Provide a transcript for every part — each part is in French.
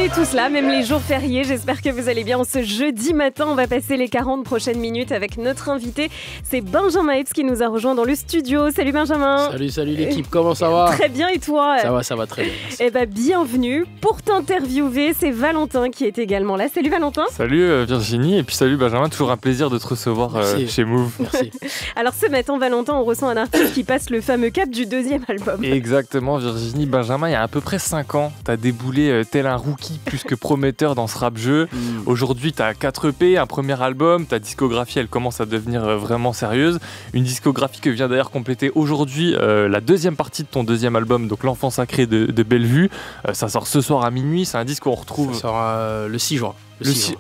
est tous là, même les jours fériés. J'espère que vous allez bien. Ce jeudi matin, on va passer les 40 prochaines minutes avec notre invité. C'est Benjamin Epps qui nous a rejoint dans le studio. Salut Benjamin. Salut l'équipe, comment ça va? Très bien, et toi? Ça va très bien. Eh ben, bienvenue. Pour t'interviewer, c'est Valentin qui est également là. Salut Valentin. Salut Virginie, et puis salut Benjamin, toujours un plaisir de te recevoir chez Move. Merci. Alors ce matin, Valentin, on ressent un artiste qui passe le fameux cap du deuxième album. Exactement Virginie. Benjamin, il y a à peu près 5 ans, t'as déboulé tel un rookie plus que prometteur dans ce rap-jeu. Aujourd'hui, t'as 4 EP, un premier album, ta discographie, elle commence à devenir vraiment sérieuse. Une discographie que vient d'ailleurs compléter aujourd'hui la deuxième partie de ton deuxième album, donc L'Enfant Sacré de Bellevue. Ça sort ce soir à minuit, c'est un disque qu'on retrouve... Ça sort le 6 juin.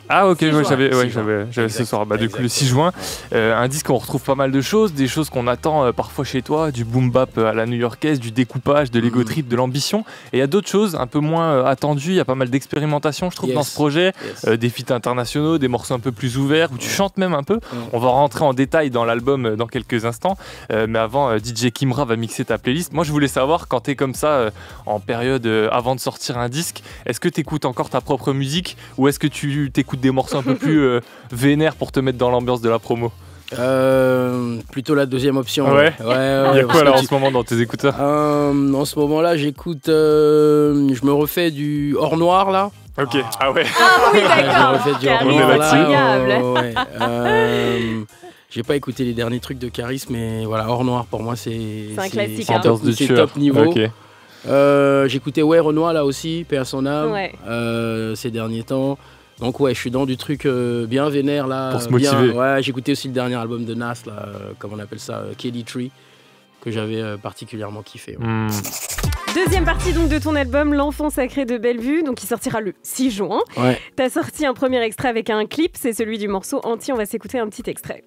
Ah ok, j'avais exact, ce soir, du coup le 6 juin. Un disque où on retrouve pas mal de choses, des choses qu'on attend parfois chez toi, du boom bap à la new-yorkaise, du découpage, de l'ego trip, de l'ambition. Et il y a d'autres choses un peu moins attendues, il y a pas mal d'expérimentation je trouve dans ce projet, des feats internationaux, des morceaux un peu plus ouverts, où tu chantes même un peu. On va rentrer en détail dans l'album dans quelques instants, mais avant DJ Kimra va mixer ta playlist. Moi je voulais savoir, quand t'es comme ça en période avant de sortir un disque, est-ce que t'écoutes encore ta propre musique, ou est-ce que tu t'écoutes des morceaux un peu plus vénères pour te mettre dans l'ambiance de la promo? Plutôt la deuxième option. Ouais. Il y a quoi là en ce moment dans tes écouteurs? En ce moment là j'écoute, je me refais du Hors Noir là. Ok, ah ouais. Ah oui, d'accord. Je me refais du Hors Noir là. J'ai pas écouté les derniers trucs de Caris, mais voilà, Hors Noir pour moi c'est un classique. C'est top niveau. Okay. J'écoutais Renoir là aussi, paix à son âme, ces derniers temps. Donc ouais, je suis dans du truc bien vénère là. Pour se motiver. Ouais, j'écoutais aussi le dernier album de Nas là, comment on appelle ça, Kelly Tree, que j'avais particulièrement kiffé. Ouais. Deuxième partie donc de ton album L'Enfant Sacré de Bellevue, donc qui sortira le 6 juin. Ouais. T'as sorti un premier extrait avec un clip, c'est celui du morceau Anti. On va s'écouter un petit extrait.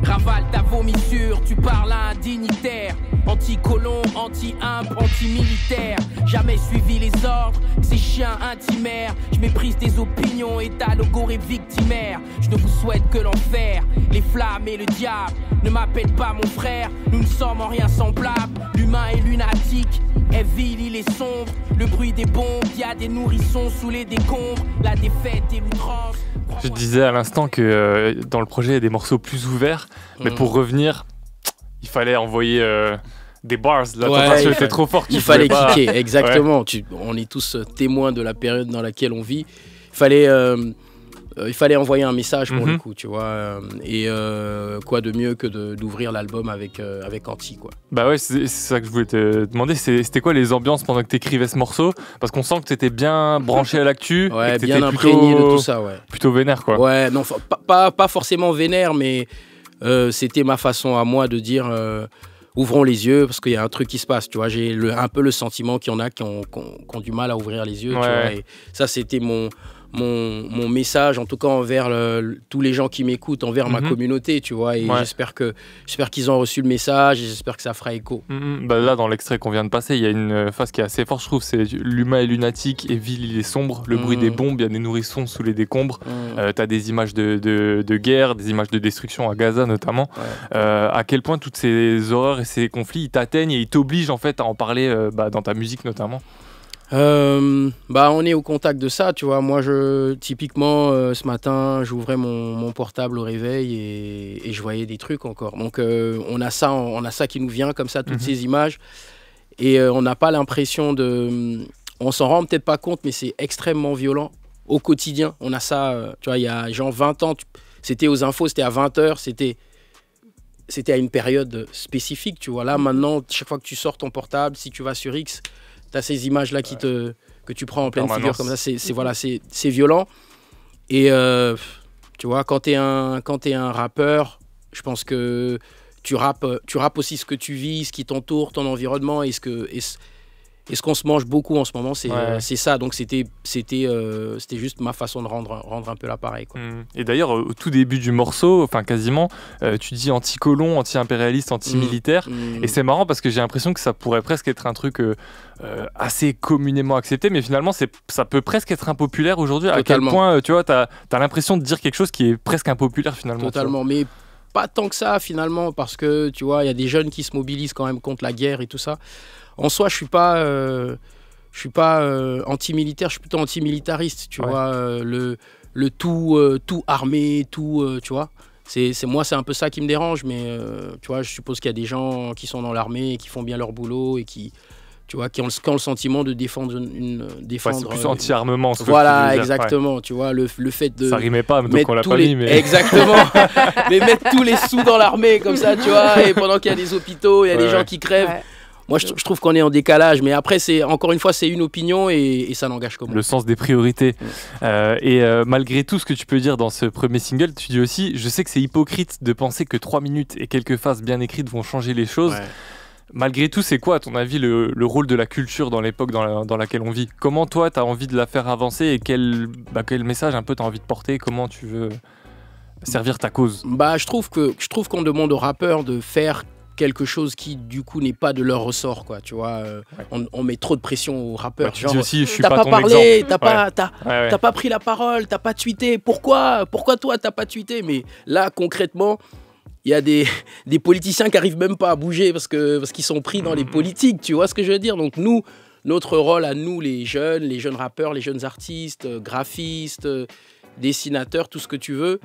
Ravale ta vomissure, tu parles à un dignitaire. Anti-colon, anti-imp, anti-militaire. Jamais suivi les ordres, ces chiens intimaires. Je méprise tes opinions et ta logorée victimaire. Je ne vous souhaite que l'enfer, les flammes et le diable. Ne m'appelle pas mon frère, nous ne sommes en rien semblables. L'humain est lunatique, est vil, il est sombre. Le bruit des bombes, y a des nourrissons sous les décombres. La défaite et l'outrance. Je disais à l'instant que dans le projet il y a des morceaux plus ouverts, mais pour revenir, il fallait envoyer des bars. La tentation était trop forte. Il fallait kicker, exactement. On est tous témoins de la période dans laquelle on vit. Il fallait envoyer un message pour le coup, tu vois. Et quoi de mieux que d'ouvrir l'album avec Anti, quoi. Bah ouais, c'est ça que je voulais te demander. C'était quoi les ambiances pendant que t'écrivais ce morceau? Parce qu'on sent que t'étais bien branché à l'actu. Ouais, bien imprégné de tout ça, ouais. Plutôt vénère, quoi. Ouais, non, pas forcément vénère, mais c'était ma façon à moi de dire... ouvrons les yeux parce qu'il y a un truc qui se passe, tu vois. J'ai un peu le sentiment qu'il y en a qui ont du mal à ouvrir les yeux, tu vois. Et ça, c'était mon message, en tout cas envers tous les gens qui m'écoutent, envers ma communauté, tu vois. Et j'espère qu'ils ont reçu le message et j'espère que ça fera écho. Bah là, dans l'extrait qu'on vient de passer, il y a une phase qui est assez forte, je trouve. C'est l'humain est lunatique et vil, il est sombre. Le bruit des bombes, il y a des nourrissons sous les décombres. T'as des images de guerre, des images de destruction à Gaza notamment. À quel point toutes ces horreurs et ces conflits, ils t'atteignent et ils t'obligent en fait à en parler dans ta musique notamment? On est au contact de ça, tu vois. Moi, typiquement, ce matin, j'ouvrais mon portable au réveil et je voyais des trucs encore. Donc, on a ça qui nous vient comme ça, toutes ces images. Et on n'a pas l'impression on s'en rend peut-être pas compte, mais c'est extrêmement violent au quotidien. On a ça, tu vois, il y a genre 20 ans, c'était aux infos, c'était à 20h, c'était à une période spécifique, tu vois. Là, maintenant, chaque fois que tu sors ton portable, si tu vas sur X, t'as ces images-là que tu prends en pleine figure comme ça, c'est violent. Et tu vois, quand t'es un rappeur, je pense que tu rappes aussi ce que tu vis, ce qui t'entoure, ton environnement, et ce qu'on se mange beaucoup en ce moment, c'est ça. Donc c'était juste ma façon de rendre un peu l'appareil, quoi. Et d'ailleurs, au tout début du morceau, enfin quasiment, tu dis anti-colon, anti-impérialiste, anti-militaire. Et c'est marrant parce que j'ai l'impression que ça pourrait presque être un truc assez communément accepté, mais finalement, ça peut presque être impopulaire aujourd'hui. À quel point, tu vois, t'as l'impression de dire quelque chose qui est presque impopulaire finalement. Totalement, mais pas tant que ça finalement, parce que tu vois, il y a des jeunes qui se mobilisent quand même contre la guerre et tout ça. En soi, je suis pas suis pas anti-militaire, je suis plutôt anti-militariste, tu vois, le tout armé, tout, tu vois. Moi, c'est un peu ça qui me dérange, mais tu vois, je suppose qu'il y a des gens qui sont dans l'armée et qui font bien leur boulot et qui, tu vois, qui ont le sentiment de défendre c'est plus anti-armement. Voilà, exactement. Tu vois, le fait de. Ça rimait pas, donc on l'a pas mis. Mais... Exactement. Mais mettre tous les sous dans l'armée, comme ça, tu vois, et pendant qu'il y a des hôpitaux, il y a des gens qui crèvent. Ouais. Moi, je trouve qu'on est en décalage, mais après, encore une fois, c'est une opinion et ça n'engage que moi. Le sens des priorités. Malgré tout ce que tu peux dire dans ce premier single, tu dis aussi, je sais que c'est hypocrite de penser que 3 minutes et quelques phases bien écrites vont changer les choses. Ouais. Malgré tout, c'est quoi, à ton avis, le rôle de la culture dans l'époque dans laquelle on vit? Comment, toi, tu as envie de la faire avancer et quel message un peu tu as envie de porter? Comment tu veux servir ta cause? Je trouve qu'on demande aux rappeurs de faire quelque chose qui du coup n'est pas de leur ressort, quoi, tu vois. On met trop de pression aux rappeurs, genre aussi, je suis t'as pas parlé, t'as pas pris la parole, t'as pas tweeté, pourquoi toi t'as pas tweeté? Mais là concrètement il y a des politiciens qui arrivent même pas à bouger parce qu'ils sont pris dans les politiques, tu vois ce que je veux dire. Donc nous, notre rôle à nous, les jeunes rappeurs, les jeunes artistes, graphistes, dessinateurs, tout ce que tu veux,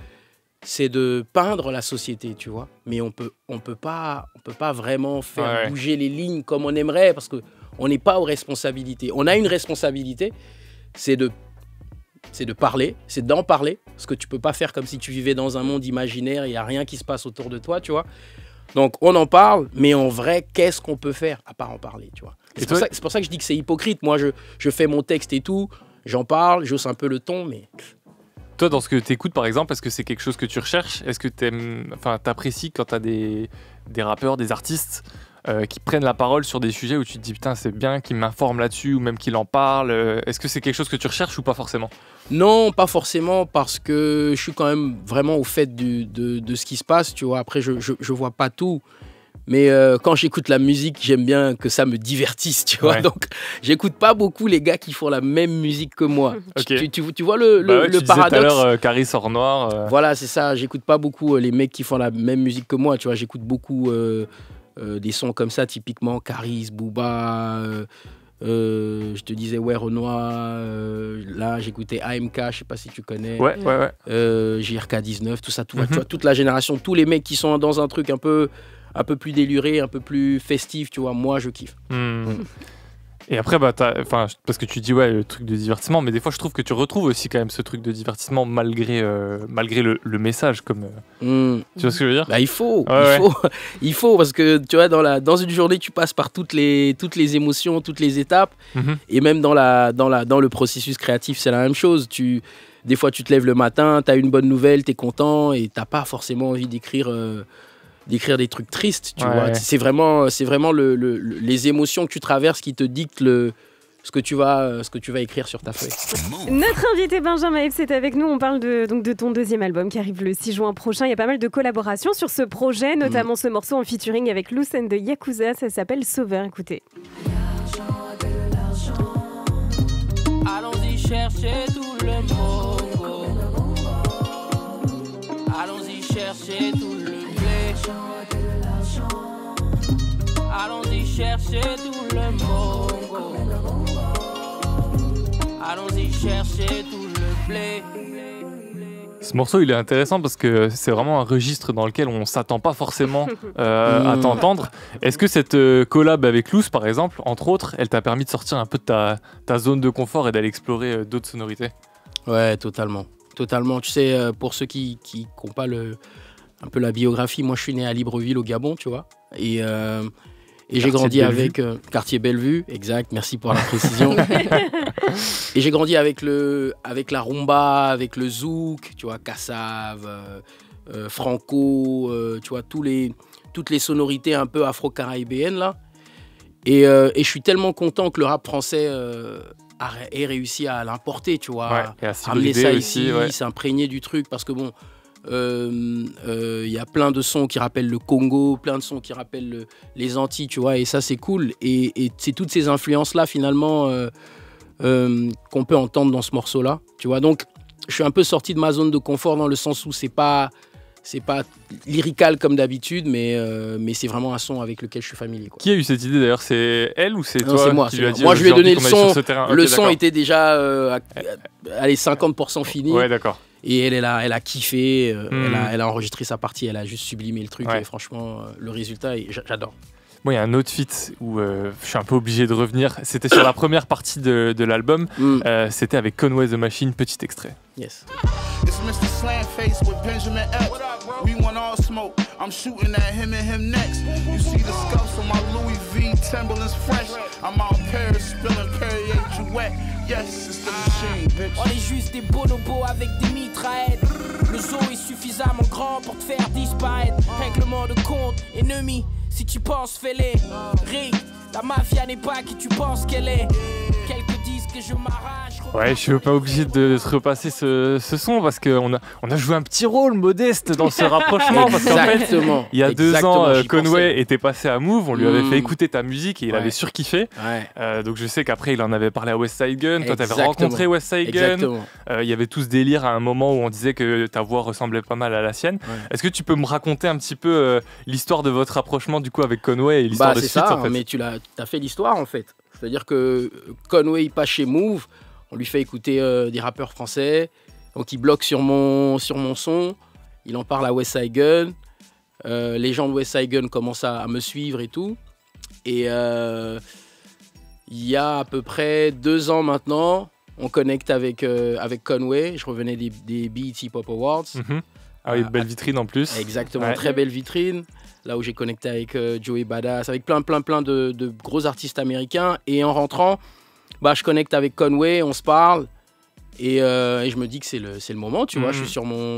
c'est de peindre la société, tu vois. Mais on peut pas vraiment faire bouger les lignes comme on aimerait parce que on n'est pas aux responsabilités. On a une responsabilité, c'est de parler, c'est d'en parler, parce que tu peux pas faire comme si tu vivais dans un monde imaginaire, il y a rien qui se passe autour de toi, tu vois. Donc on en parle, mais en vrai, qu'est-ce qu'on peut faire à part en parler, tu vois. C'est pour ça que je dis que c'est hypocrite. Moi, je fais mon texte et tout, j'en parle, j'hausse un peu le ton, mais... Toi, dans ce que tu écoutes, par exemple, est-ce que c'est quelque chose que tu recherches? Est-ce que t'apprécies quand tu as des rappeurs, des artistes qui prennent la parole sur des sujets où tu te dis putain, c'est bien qu'ils m'informent là-dessus ou même qu'ils en parlent? Est-ce que c'est quelque chose que tu recherches ou pas forcément? Non, pas forcément, parce que je suis quand même vraiment au fait de ce qui se passe, tu vois. Après, je vois pas tout. Mais quand j'écoute la musique, j'aime bien que ça me divertisse, tu vois. Donc, j'écoute pas beaucoup les gars qui font la même musique que moi. Okay. Tu vois le paradoxe. Tout à l'heure, Caris Hors Noir. Voilà, c'est ça. J'écoute pas beaucoup les mecs qui font la même musique que moi, tu vois. J'écoute beaucoup des sons comme ça, typiquement Caris, Booba. Je te disais Renoir. Là, j'écoutais AMK, je sais pas si tu connais. Ouais. JRK 19, tout ça, tu vois, toute la génération, tous les mecs qui sont dans un truc un peu plus déluré, un peu plus festif, tu vois, moi je kiffe. Et après, parce que tu dis le truc de divertissement, mais des fois je trouve que tu retrouves aussi quand même ce truc de divertissement malgré le message, comme tu vois ce que je veux dire? Il faut, il faut, parce que tu vois, dans une journée tu passes par toutes les émotions, toutes les étapes, et même dans le processus créatif c'est la même chose. Des fois tu te lèves le matin, tu as une bonne nouvelle, tu es content et tu n'as pas forcément envie d'écrire des trucs tristes, tu vois. C'est vraiment les émotions que tu traverses qui te dictent ce que tu vas écrire sur ta feuille. Notre invité Benjamin Epps est avec nous. On parle de ton deuxième album qui arrive le 6 juin prochain. Il y a pas mal de collaborations sur ce projet, notamment ce morceau en featuring avec Loose and the Yakuza. Ça s'appelle Sauveur. Écoutez. Allons-y chercher tout le mongo. Allons-y chercher tout le allons-y chercher tout le mongo. Allons-y chercher tout le blé. Ce morceau, il est intéressant parce que c'est vraiment un registre dans lequel on ne s'attend pas forcément à t'entendre. Est-ce que cette collab avec Loose, par exemple, entre autres, elle t'a permis de sortir un peu de ta zone de confort et d'aller explorer d'autres sonorités? Ouais, totalement. Tu sais, pour ceux qui n'ont pas un peu la biographie, moi je suis né à Libreville au Gabon, tu vois, et j'ai grandi avec quartier Bellevue, exact, merci pour la précision. Et j'ai grandi avec la rumba, avec le zouk, tu vois, Kassav, Franco, tu vois, toutes les sonorités un peu afro-caribéennes là. Et je suis tellement content que le rap français ait réussi à l'importer, tu vois, amener ça ici, s'imprégner du truc, parce que bon, y a plein de sons qui rappellent le Congo, plein de sons qui rappellent les Antilles, tu vois, et ça c'est cool. Et c'est toutes ces influences-là finalement qu'on peut entendre dans ce morceau-là, tu vois. Donc je suis un peu sorti de ma zone de confort dans le sens où c'est pas c'est pas lyrical comme d'habitude, mais c'est vraiment un son avec lequel je suis familier, quoi. Qui a eu cette idée d'ailleurs? C'est elle ou c'est toi? C'est moi. Qui lui a dit, moi, je lui ai donné le son. Le son d'accord. était déjà allez, 50% fini. Ouais, d'accord. Et elle a kiffé, elle a enregistré sa partie, elle a juste sublimé le truc. Ouais. Et franchement, le résultat, j'adore. Moi, il y a un autre feat où je suis un peu obligé de revenir. C'était sur la première partie de l'album. C'était avec Conway the Machine. Petit extrait. Yes. It's Mr. Slamface with Benjamin Epps. We want all smoke. I'm shooting at him and him next. You see the scuffs on my Louis V. Timberland's fresh. I'm out Paris spilling Perrier Jouet. Yes, it's the machine, bitch. On est juste des bonobos avec des mitraillettes. Le zoo est suffisamment grand pour te faire disparaître. Règlement de compte, ennemi. Si tu penses, fais-les. Rick, la mafia n'est pas qui tu penses qu'elle est. Quelques disques que je m'arrache. Ouais, je suis pas obligé de se repasser ce son parce qu'on a joué un petit rôle modeste dans ce rapprochement. Parce qu'en fait, il y a 2 ans, Conway était passé à Move, on lui avait fait écouter ta musique et il avait surkiffé. Ouais. Donc je sais qu'après, il en avait parlé à West Side Gun. Toi, t'avais rencontré West Side Gun. Il y avait tout ce délire à un moment où on disait que ta voix ressemblait pas mal à la sienne. Ouais. Est-ce que tu peux me raconter un petit peu l'histoire de votre rapprochement du coup avec Conway et l'histoire de c'est suite, ça, en fait. Mais tu as fait l'histoire en fait. C'est-à-dire que Conway il passe chez Move, on lui fait écouter des rappeurs français, donc il bloque sur mon son, il en parle à West Side Gun, les gens de West Side Gun commencent à me suivre et tout. Et il y a à peu près 2 ans maintenant, on connecte avec Conway, je revenais des BET Pop Awards. Ah oui, belle vitrine en plus. Exactement, très belle vitrine. Là où j'ai connecté avec Joey Badass, avec plein de gros artistes américains. Et en rentrant, je connecte avec Conway, on se parle. Et je me dis que c'est le moment, tu vois. Je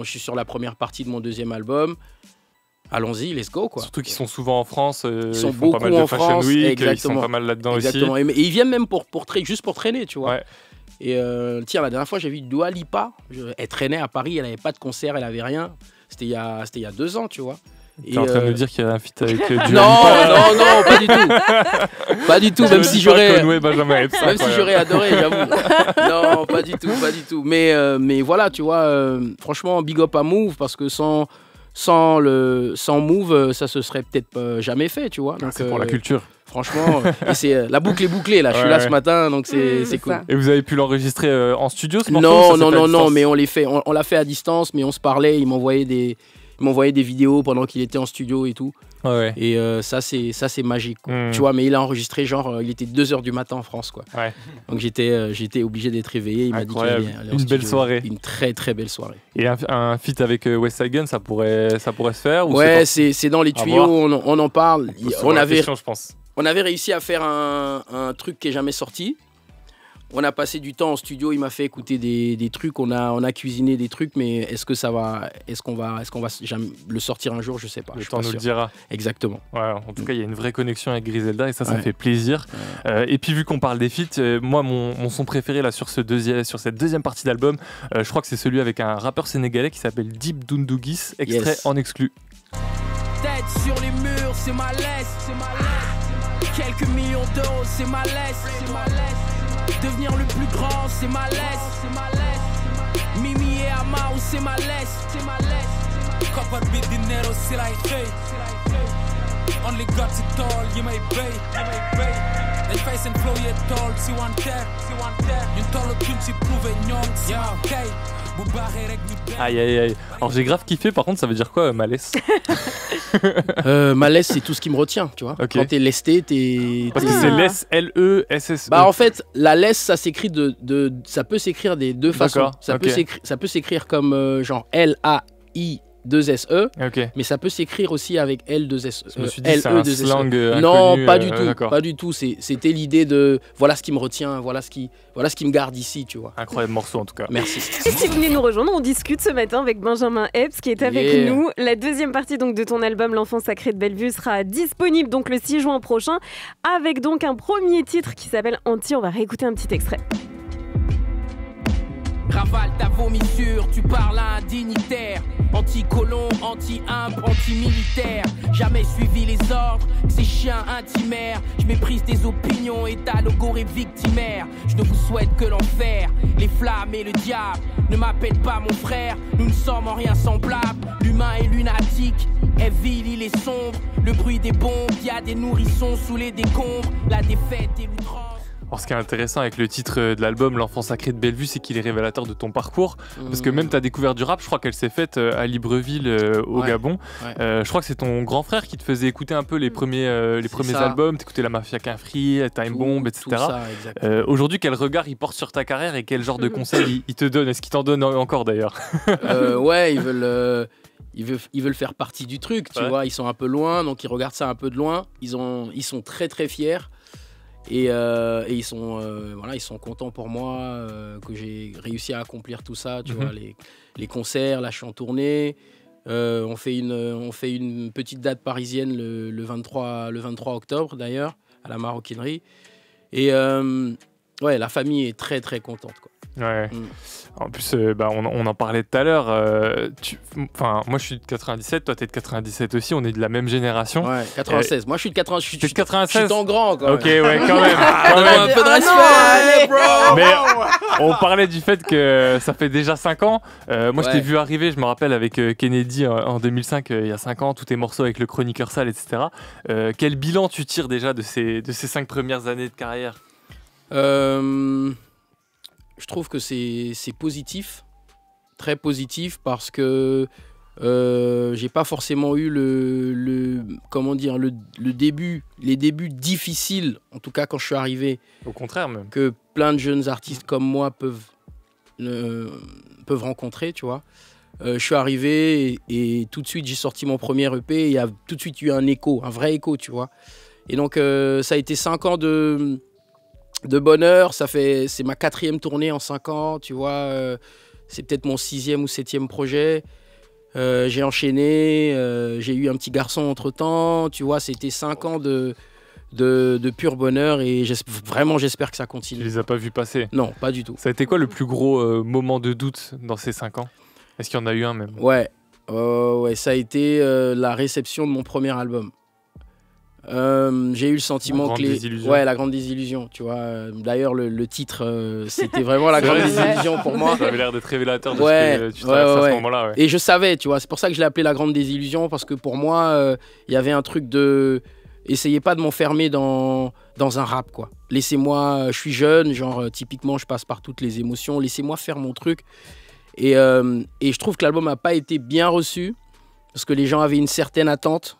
suis sur la première partie de mon 2e album. Allons-y, let's go, quoi. Surtout qu'ils sont souvent en France. Ils sont font beaucoup pas mal de en Fashion France. Week, Exactement. ils sont pas mal là-dedans Exactement. aussi. Et ils viennent même juste pour traîner, tu vois. Ouais. Et tiens, la dernière fois, j'ai vu Dua Lipa. Elle traînait à Paris, elle n'avait pas de concert, elle n'avait rien. C'était il y a 2 ans, tu vois. T'es en train de me dire qu'il y a un feat avec Dua Lipa? Non, pas du tout. Pas du tout, même si j'aurais adoré, j'avoue. Non, pas du tout. Mais voilà, tu vois, franchement, big up à Move, parce que sans Move, ça se serait peut-être jamais fait, tu vois. Donc, c'est pour la culture. Franchement, et c'est la boucle est bouclée là. Je suis là ce matin, donc c'est cool. Et vous avez pu l'enregistrer en studio ce morceau? Non, mais on l'a fait à distance, mais on se parlait. Il m'envoyait des vidéos pendant qu'il était en studio et tout. Ouais. Et ça c'est magique, quoi. Tu vois, mais il a enregistré il était 2h du matin en France, quoi. Ouais. Donc j'étais obligé d'être réveillé. Il m'a dit qu'il allait une belle soirée. Une très très belle soirée. Et un feat avec West Side Gun, ça pourrait se faire, ou ouais, c'est dans les tuyaux. On en parle. Je pense. On avait réussi à faire un truc qui est jamais sorti. On a passé du temps en studio, il m'a fait écouter des trucs, on a cuisiné des trucs, mais est-ce qu'on va jamais le sortir un jour, je sais pas. Le temps nous le dira. Exactement. Ouais, en tout cas, il y a une vraie connexion avec Griselda et ça me fait plaisir. Ouais. Et puis vu qu'on parle des feats, moi mon son préféré là sur cette 2e partie d'album, je crois que c'est celui avec un rappeur sénégalais qui s'appelle Dip Doundouguis, extrait en exclu. Tête sur les murs, c'est ma laisse. Quelques millions d'euros, c'est ma laisse. Devenir le plus grand, c'est ma laisse. Mimi et Amaro, c'est ma laisse. Copper big dinero, c'est la hey. Only got it all, you may pay. El face and flow, you told, si one terre. You told le cul, si prouve nyong, si okay. Aïe. Alors j'ai grave kiffé, par contre ça veut dire quoi malaise? Malaise, c'est tout ce qui me retient, tu vois. Okay. Quand t'es lesté, Parce que c'est laisse, L-E-S-S-E. En fait, la laisse, ça s'écrit ça peut s'écrire des 2 façons. Ça peut s'écrire comme genre L-A-I 2SE, mais ça peut s'écrire aussi avec L2SE. Je me suis dit c'est un slang inconnu, non, pas du tout. C'était l'idée de voilà ce qui me retient, voilà ce qui me garde ici, tu vois. Incroyable morceau en tout cas. Merci. Et si vous venez nous rejoindre, on discute ce matin avec Benjamin Epps qui est avec nous. La 2e partie donc de ton album L'Enfant Sacré de Bellevue sera disponible donc le 6 juin prochain avec donc un premier titre qui s'appelle Anti. On va réécouter un petit extrait. Ravale ta vomissure, tu parles à un dignitaire. Anti-colon, anti-imp, anti-militaire. Jamais suivi les ordres, ces chiens intimaires. Je méprise des opinions, état logoré victimaire. Je ne vous souhaite que l'enfer, les flammes et le diable. Ne m'appelle pas mon frère, nous ne sommes en rien semblables. L'humain est lunatique, est vil, il est sombre. Le bruit des bombes, y a des nourrissons sous les décombres. La défaite et l'outrance. Alors, ce qui est intéressant avec le titre de l'album L'Enfant Sacré de Bellevue, c'est qu'il est révélateur de ton parcours. Parce que même ta découverte du rap, je crois qu'elle s'est faite à Libreville, au Gabon. Ouais. Je crois que c'est ton grand frère qui te faisait écouter un peu les premiers albums. T'écoutais La Mafia Quinfri, Time Bomb, etc. Aujourd'hui, quel regard il porte sur ta carrière et quel genre de conseils il te donne? Est-ce qu'il t'en donne encore d'ailleurs? Ouais, ils veulent faire partie du truc, tu vois. Ils sont un peu loin, donc ils regardent ça un peu de loin. Ils sont très très fiers. Et ils sont contents pour moi que j'ai réussi à accomplir tout ça, tu vois, les concerts, là je suis en tournée, on fait une petite date parisienne le 23 octobre d'ailleurs, à la Maroquinerie. Et ouais, la famille est très très contente, quoi. Ouais. En plus, on en parlait tout à l'heure. Moi, je suis de 97, toi, t'es de 97 aussi. On est de la même génération. Ouais, 96. Moi, je suis de 96. Je suis de 96. Je suis en grand, quand même. Ok, ouais, quand même. Un peu de respect, allez, bro. Mais on parlait du fait que ça fait déjà 5 ans. Moi, je t'ai vu arriver, je me rappelle, avec Kennedy en 2005, il y a 5 ans, tous tes morceaux avec le Chroniqueur Sale, etc. Quel bilan tu tires déjà de ces 5 premières années de carrière? Je trouve que c'est positif, très positif, parce que j'ai pas forcément eu les débuts difficiles, en tout cas quand je suis arrivé. Au contraire même. Que plein de jeunes artistes comme moi peuvent rencontrer, tu vois. Je suis arrivé et tout de suite j'ai sorti mon premier EP et il y a tout de suite eu un écho, un vrai écho, tu vois. Et donc ça a été 5 ans de bonheur, c'est ma 4e tournée en 5 ans, tu vois, c'est peut-être mon 6e ou 7e projet. J'ai enchaîné, j'ai eu un petit garçon entre-temps, tu vois, c'était 5 ans de pur bonheur et j'espère que ça continue. Tu les as pas vus passer? Non, pas du tout. Ça a été quoi le plus gros moment de doute dans ces 5 ans? Est-ce qu'il y en a eu un même? Ouais, ça a été la réception de mon premier album. J'ai eu le sentiment la grande désillusion, tu vois. D'ailleurs le titre c'était vraiment la grande désillusion pour moi. Ça avait l'air d'être révélateur de ce que tu traverses à ce moment-là. Ouais. Et je savais, tu vois, c'est pour ça que je l'ai appelé la grande désillusion, parce que pour moi il y avait un truc de essayez pas de m'enfermer dans un rap, quoi. Laissez-moi, je suis jeune, genre typiquement je passe par toutes les émotions, laissez-moi faire mon truc. Et je trouve que l'album n'a pas été bien reçu parce que les gens avaient une certaine attente.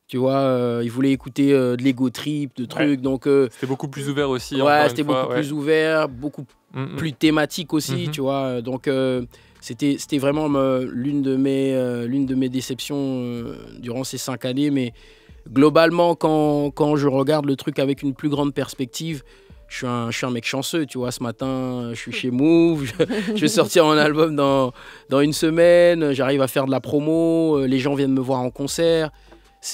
Tu vois, ils voulaient écouter de l'ego trip, de trucs, donc... c'était beaucoup plus ouvert aussi. Ouais, c'était beaucoup plus ouvert, beaucoup plus thématique aussi, tu vois. Donc, c'était vraiment l'une de mes déceptions durant ces 5 années. Mais globalement, quand je regarde le truc avec une plus grande perspective, je suis un mec chanceux, tu vois. Ce matin, je suis chez Move, je vais sortir un album dans une semaine, j'arrive à faire de la promo, les gens viennent me voir en concert.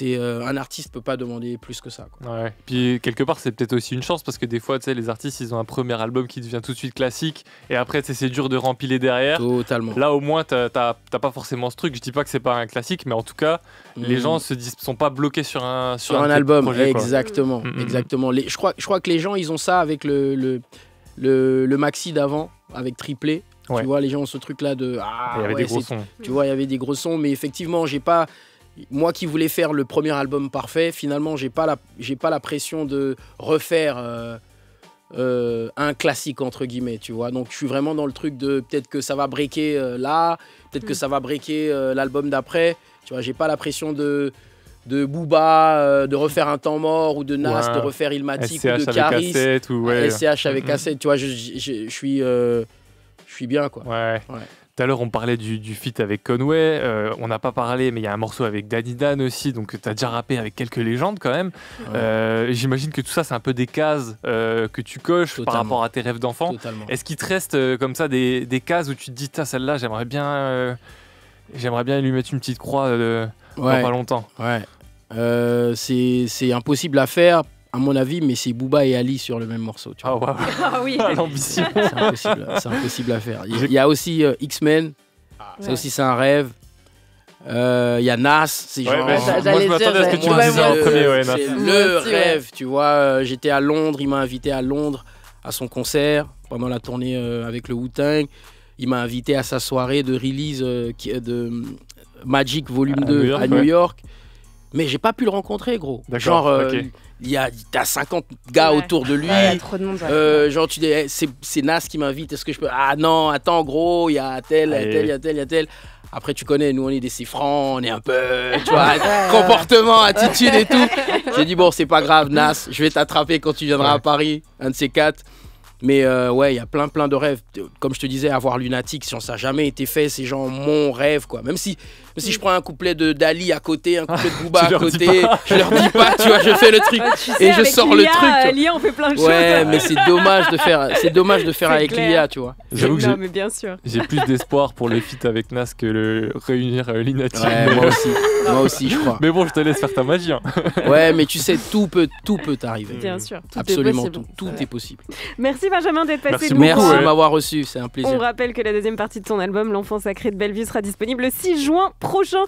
Un artiste peut pas demander plus que ça, quoi. Ouais. Puis quelque part c'est peut-être aussi une chance parce que des fois tu sais les artistes ils ont un premier album qui devient tout de suite classique et après c'est dur de rempiler derrière. Totalement. Là au moins t'as pas forcément ce truc. Je dis pas que c'est pas un classique mais en tout cas les gens sont pas bloqués sur un album projet, exactement. Exactement. Je crois que les gens ils ont ça avec le maxi d'avant avec Triplé. Tu vois, les gens ont ce truc là de il y avait des gros sons. Tu vois, il y avait des gros sons, mais effectivement moi qui voulais faire le premier album parfait, finalement, j'ai pas la pression de refaire un classique, entre guillemets, tu vois. Donc, je suis vraiment dans le truc de peut-être que ça va breaker là, peut-être que ça va breaker l'album d'après. Tu vois, j'ai pas la pression de Booba, de refaire un temps mort, ou de Nas, de refaire Illmatic, ou de Caris. SCH avec cassette, tu vois, je suis bien, quoi. Ouais. Tout à l'heure, on parlait du feat avec Conway. On n'a pas parlé, mais il y a un morceau avec Danny Dan aussi. Donc, tu as déjà rappé avec quelques légendes quand même. J'imagine que tout ça, c'est un peu des cases que tu coches par rapport à tes rêves d'enfant. Est-ce qu'il te reste comme ça des cases où tu te dis, celle-là, j'aimerais bien lui mettre une petite croix dans pas longtemps? Ouais. C'est impossible à faire, à mon avis, mais c'est Booba et Ali sur le même morceau. Tu vois. Wow. Ah oui. L'ambition. C'est impossible à faire. Il y a aussi X-Men. Ça aussi, c'est un rêve. Il y a Nas, c'est genre. Moi, je m'attendais à ce que tu me dises en premier, ouais, Nas. C'est le rêve, tu vois. J'étais à Londres, il m'a invité à Londres à son concert pendant la tournée avec le Wu-Tang. Il m'a invité à sa soirée de release de Magic Volume 2 à New York. Mais j'ai pas pu le rencontrer, gros. Genre, t'as 50 gars autour de lui. Il y a trop de monde. Genre, tu dis, c'est Nas qui m'invite, est-ce que je peux. Ah non, attends, gros, il y a tel, il y a tel. Après, tu connais, nous, on est des francs, on est un peu, tu vois, comportement, attitude et tout. J'ai dit, bon, c'est pas grave, Nas, je vais t'attraper quand tu viendras à Paris, un de ces 4. Mais ouais, il y a plein de rêves. Comme je te disais, avoir Lunatic, si ça n'a jamais été fait, c'est genre mon rêve, quoi. Même si je prends un couplet de Dali à côté, un couplet de Booba à côté, je leur dis pas, tu vois, je fais le truc et je sors le truc. Lia, on fait plein de choses. Ouais, mais c'est dommage de faire avec Lia, tu vois. J'avoue que mais bien sûr. J'ai plus d'espoir pour le feat avec Nas que le réunir Lunatic. Ouais, moi aussi, je crois. Mais bon, je te laisse faire ta magie. Hein. Ouais, mais tu sais, tout peut t'arriver. Bien sûr, absolument tout est possible. Merci Benjamin d'être passé. Merci de m'avoir reçu, c'est un plaisir. On rappelle que la deuxième partie de ton album, L'Enfant Sacré de Bellevue, sera disponible le 6 juin prochain.